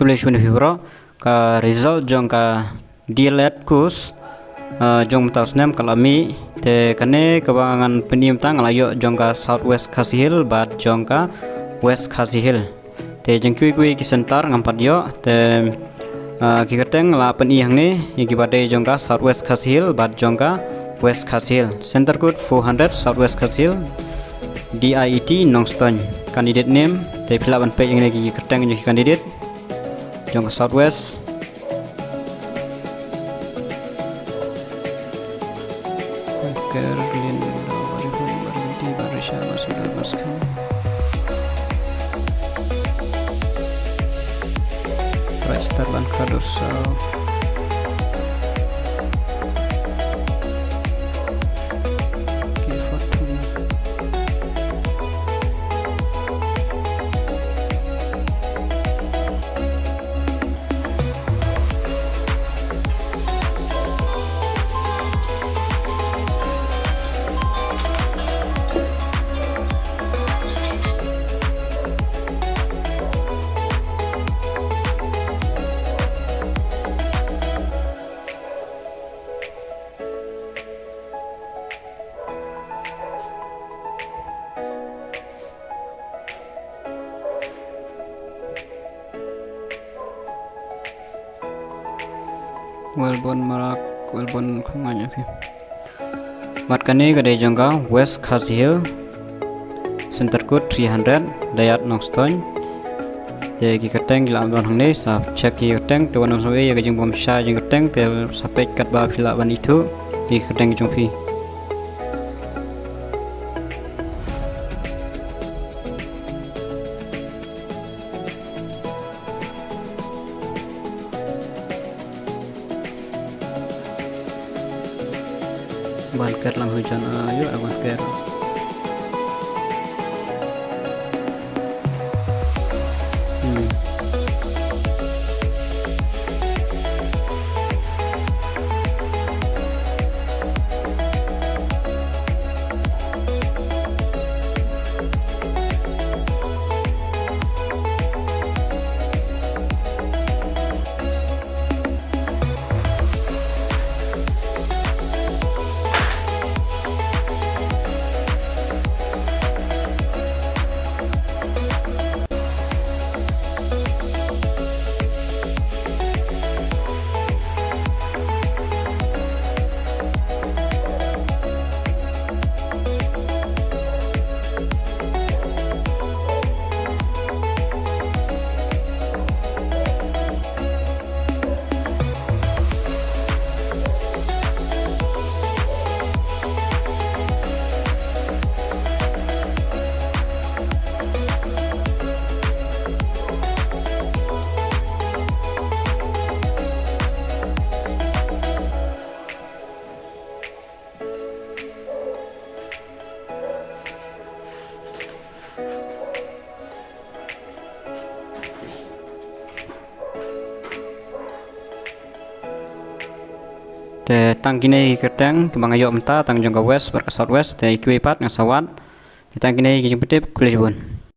tulis win fibro ka result jong ka DLED course jong taus nem kalami te kane kebangan penim tang layo jong ka Southwest Khasi Hill bat jong ka West Khasi Hill te jeng kui ki sentar ngampat yo te ki keteng la pen i hang ni ki bade jong ka Southwest Khasi Hill bat jong ka West Khasi Hill center code 400 Southwest Khasi Hill DIET Nongstoin candidate name te fill up an page ini ki keteng ki candidate jong ka Southwest register ban kadosa Welbon Marak Welbon khanganya ke mat kane gade jongga West Khasi Hill center code 300 Dayat Nongstoin te ki keteng la ban hangne sa check ki keteng to nong sawe ya jeng bom sha jeng keteng te sampai kat ba phila ban itu ki keteng jong phi banker lang hujan ayo banker te tang kini keteng kemang ayo menta tang jongga West berka Southwest te ikui pat ngasawat kita kini kijing petip kulis bun.